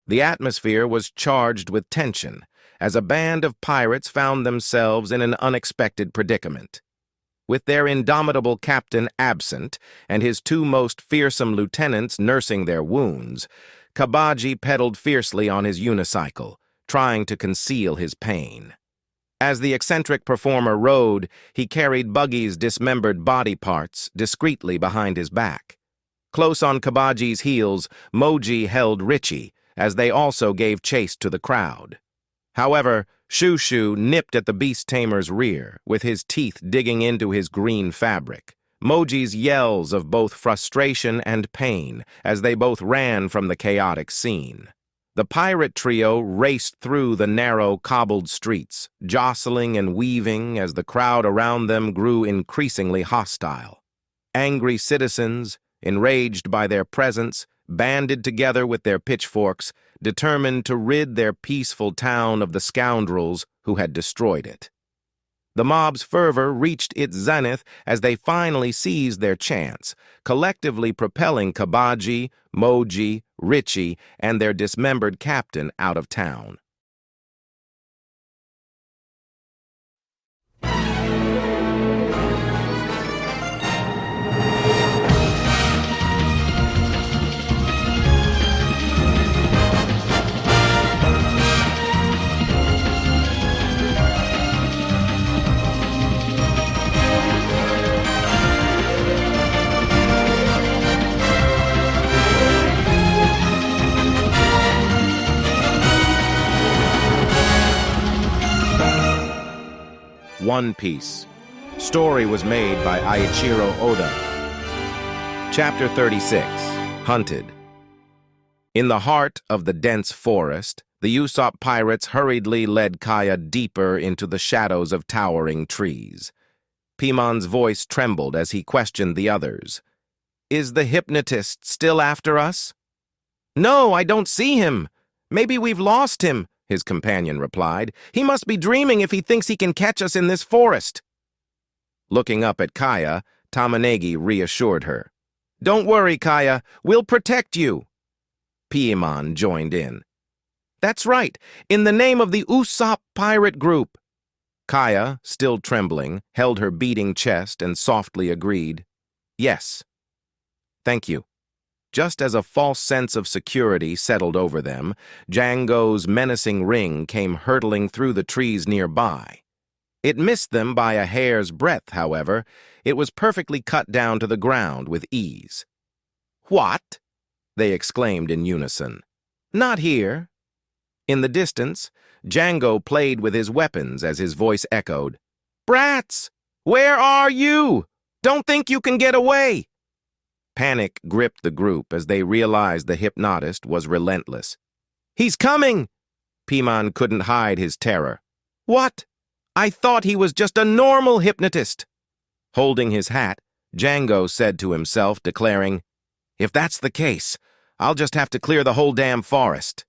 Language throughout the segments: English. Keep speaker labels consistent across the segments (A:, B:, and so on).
A: The atmosphere was charged with tension, as a band of pirates found themselves in an unexpected predicament. With their indomitable captain absent and his two most fearsome lieutenants nursing their wounds, Kabaji pedaled fiercely on his unicycle, trying to conceal his pain. As the eccentric performer rode, he carried Buggy's dismembered body parts discreetly behind his back. Close on Kabaji's heels, Moji held Richie, as they also gave chase to the crowd. However, Shushu nipped at the beast tamer's rear, with his teeth digging into his green fabric. Moji's yells of both frustration and pain as they both ran from the chaotic scene. The pirate trio raced through the narrow, cobbled streets, jostling and weaving as the crowd around them grew increasingly hostile. Angry citizens, enraged by their presence, banded together with their pitchforks, determined to rid their peaceful town of the scoundrels who had destroyed it. The mob's fervor reached its zenith as they finally seized their chance, collectively propelling Kabaji, Moji, Richie, and their dismembered captain out of town. One Piece. Story was made by Eiichiro Oda. Chapter 36. Hunted. In the heart of the dense forest, the Usopp pirates hurriedly led Kaya deeper into the shadows of towering trees. Pimon's voice trembled as he questioned the others. "Is the hypnotist still after us?" "No, I don't see him. Maybe we've lost him," his companion replied. "He must be dreaming if he thinks he can catch us in this forest." Looking up at Kaya, Tamanegi reassured her. "Don't worry, Kaya. We'll protect you." Piemon joined in. "That's right. In the name of the Usopp pirate group." Kaya, still trembling, held her beating chest and softly agreed. "Yes. Thank you." Just as a false sense of security settled over them, Django's menacing ring came hurtling through the trees nearby. It missed them by a hair's breadth, however. It was perfectly cut down to the ground with ease. "What?" they exclaimed in unison. "Not here." In the distance, Django played with his weapons as his voice echoed, "Brats! Where are you? Don't think you can get away!" Panic gripped the group as they realized the hypnotist was relentless. "He's coming!" Piemon couldn't hide his terror. "What? I thought he was just a normal hypnotist." Holding his hat, Django said to himself, declaring, "If that's the case, I'll just have to clear the whole damn forest."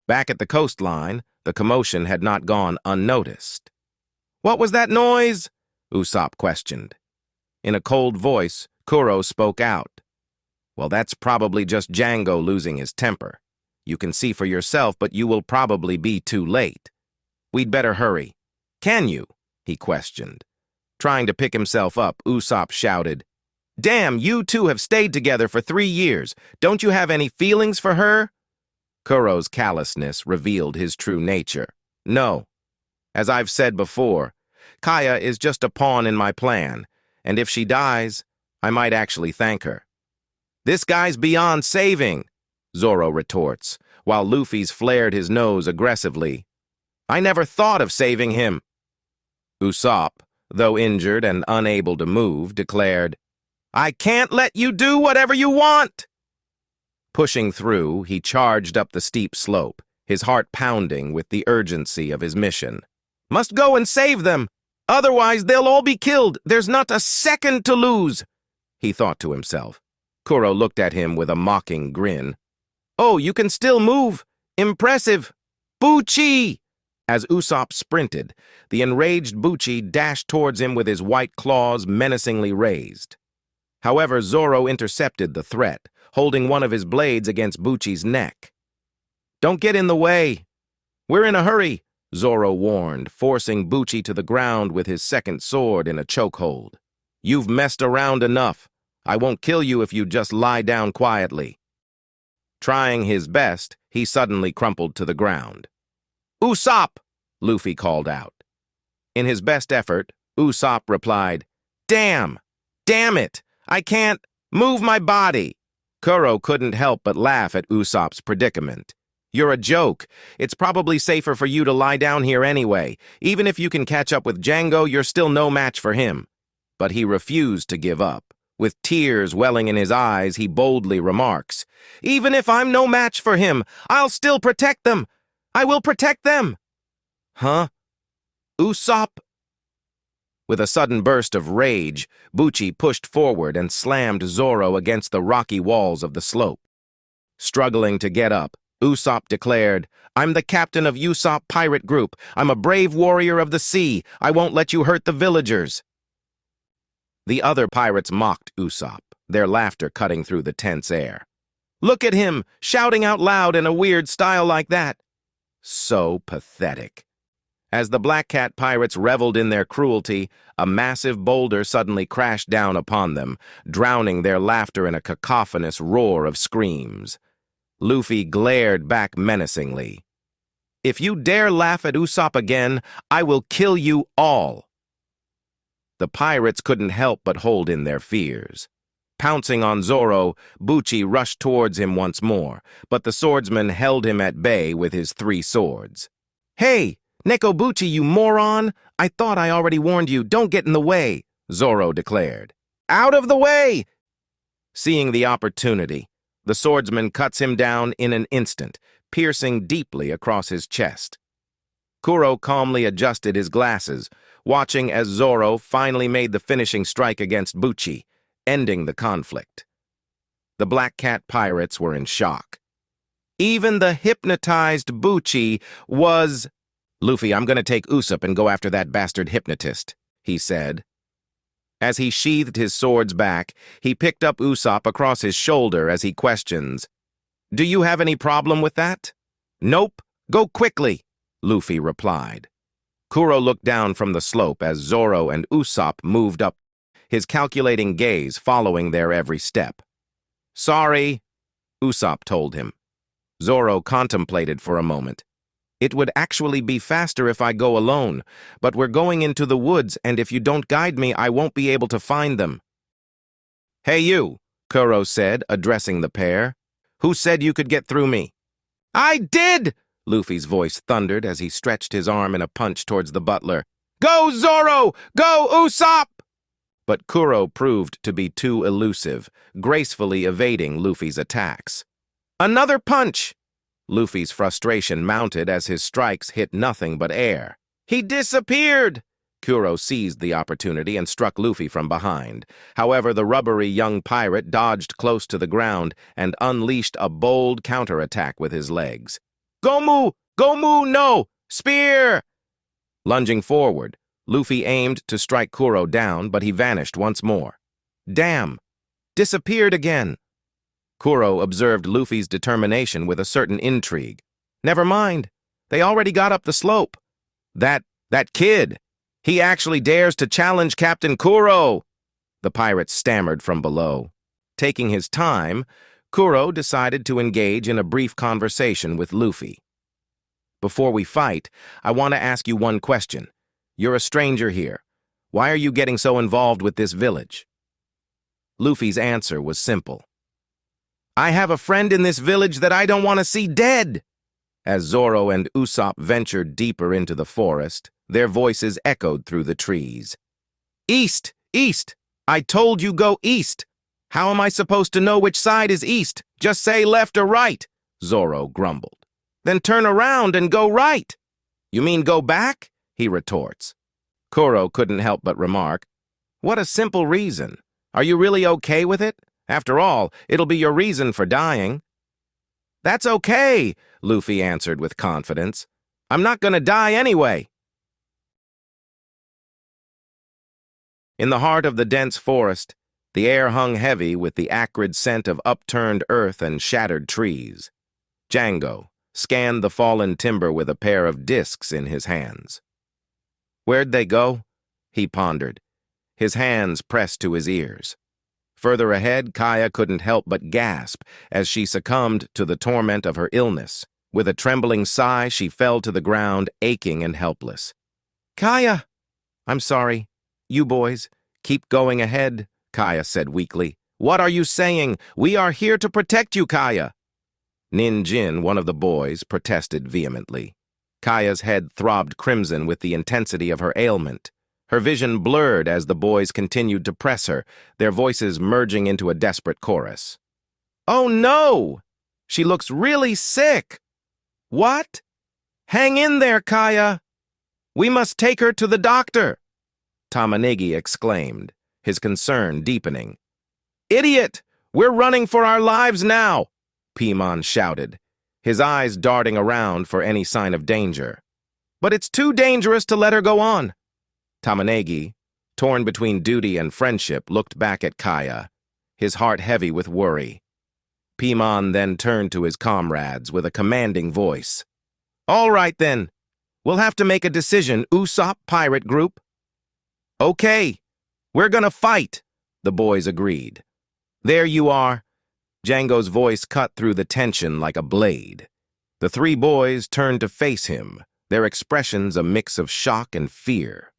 A: Back at the coastline, the commotion had not gone unnoticed. "What was that noise?" Usopp questioned. In a cold voice, Kuro spoke out. "Well, that's probably just Django losing his temper. You can see for yourself, but you will probably be too late. We'd better hurry." "Can you?" he questioned. Trying to pick himself up, Usopp shouted, "Damn, you two have stayed together for 3 years. Don't you have any feelings for her?" Kuro's callousness revealed his true nature. "No. As I've said before, Kaya is just a pawn in my plan. And if she dies, I might actually thank her." "This guy's beyond saving," Zoro retorts, while Luffy's flared his nose aggressively. "I never thought of saving him." Usopp, though injured and unable to move, declared, "I can't let you do whatever you want!" Pushing through, he charged up the steep slope, his heart pounding with the urgency of his mission. "Must go and save them! Otherwise, they'll all be killed. There's not a second to lose," he thought to himself. Kuro looked at him with a mocking grin. "Oh, you can still move. Impressive. Buchi!" As Usopp sprinted, the enraged Buchi dashed towards him with his white claws menacingly raised. However, Zoro intercepted the threat, holding one of his blades against Bucci's neck. "Don't get in the way. We're in a hurry," Zoro warned, forcing Bucci to the ground with his second sword in a chokehold. "You've messed around enough. I won't kill you if you just lie down quietly." Trying his best, he suddenly crumpled to the ground. "Usopp!" Luffy called out. In his best effort, Usopp replied, "Damn! Damn it! I can't move my body!" Kuro couldn't help but laugh at Usopp's predicament. "You're a joke. It's probably safer for you to lie down here anyway. Even if you can catch up with Django, you're still no match for him." But he refused to give up. With tears welling in his eyes, he boldly remarks, "Even if I'm no match for him, I'll still protect them. I will protect them." "Huh? Usopp?" With a sudden burst of rage, Bucci pushed forward and slammed Zoro against the rocky walls of the slope. Struggling to get up, Usopp declared, "I'm the captain of Usopp Pirate Group. I'm a brave warrior of the sea. I won't let you hurt the villagers." The other pirates mocked Usopp, their laughter cutting through the tense air. "Look at him, shouting out loud in a weird style like that." So pathetic. As the Black Cat pirates reveled in their cruelty, a massive boulder suddenly crashed down upon them, drowning their laughter in a cacophonous roar of screams. Luffy glared back menacingly. "If you dare laugh at Usopp again, I will kill you all." The pirates couldn't help but hold in their fears. Pouncing on Zoro, Bucci rushed towards him once more, but the swordsman held him at bay with his 3 swords. "Hey, Neko Bucci, you moron! I thought I already warned you, don't get in the way," Zoro declared. "Out of the way!" Seeing the opportunity, the swordsman cuts him down in an instant, piercing deeply across his chest. Kuro calmly adjusted his glasses, watching as Zoro finally made the finishing strike against Bucci, ending the conflict. The Black Cat pirates were in shock. Even the hypnotized Bucci was... "Luffy, I'm gonna take Usopp and go after that bastard hypnotist," he said. As he sheathed his swords back, he picked up Usopp across his shoulder as he questions, "Do you have any problem with that?" "Nope. Go quickly," Luffy replied. Kuro looked down from the slope as Zoro and Usopp moved up, his calculating gaze following their every step. "Sorry," Usopp told him. Zoro contemplated for a moment. "It would actually be faster if I go alone, but we're going into the woods, and if you don't guide me, I won't be able to find them." "Hey you," Kuro said, addressing the pair. "Who said you could get through me?" "I did!" Luffy's voice thundered as he stretched his arm in a punch towards the butler. "Go, Zoro! Go, Usopp!" But Kuro proved to be too elusive, gracefully evading Luffy's attacks. "Another punch!" Luffy's frustration mounted as his strikes hit nothing but air. "He disappeared!" Kuro seized the opportunity and struck Luffy from behind. However, the rubbery young pirate dodged close to the ground and unleashed a bold counterattack with his legs. "Gomu! Gomu no! Spear!" Lunging forward, Luffy aimed to strike Kuro down, but he vanished once more. "Damn! Disappeared again!" Kuro observed Luffy's determination with a certain intrigue. "Never mind. They already got up the slope. That kid! He actually dares to challenge Captain Kuro!" The pirate stammered from below. Taking his time, Kuro decided to engage in a brief conversation with Luffy. "Before we fight, I want to ask you one question. You're a stranger here. Why are you getting so involved with this village?" Luffy's answer was simple. "I have a friend in this village that I don't want to see dead." As Zoro and Usopp ventured deeper into the forest, their voices echoed through the trees. "East! East! I told you go east! How am I supposed to know which side is east? Just say left or right," Zoro grumbled. "Then turn around and go right." "You mean go back?" he retorts. Kuro couldn't help but remark, "What a simple reason. Are you really okay with it? After all, it'll be your reason for dying." "That's okay," Luffy answered with confidence. "I'm not gonna die anyway." In the heart of the dense forest, The air hung heavy with the acrid scent of upturned earth and shattered trees. Django scanned the fallen timber with a pair of discs in his hands. "Where'd they go?" he pondered, his hands pressed to his ears. Further ahead, Kaya couldn't help but gasp as she succumbed to the torment of her illness. With a trembling sigh, she fell to the ground, aching and helpless. "Kaya!" "I'm sorry. You boys, keep going ahead," Kaya said weakly. "What are you saying? We are here to protect you, Kaya." Nin Jin, one of the boys, protested vehemently. Kaya's head throbbed crimson with the intensity of her ailment. Her vision blurred as the boys continued to press her, their voices merging into a desperate chorus. "Oh no! She looks really sick!" "What? Hang in there, Kaya! We must take her to the doctor!" Tamanegi exclaimed, his concern deepening. "Idiot! We're running for our lives now!" Paimon shouted, his eyes darting around for any sign of danger. "But it's too dangerous to let her go on." Tamanegi, torn between duty and friendship, looked back at Kaya, his heart heavy with worry. Paimon then turned to his comrades with a commanding voice. "All right then, we'll have to make a decision, Usopp Pirate Group." "Okay, we're gonna fight," the boys agreed. "There you are." Django's voice cut through the tension like a blade. The three boys turned to face him, their expressions a mix of shock and fear.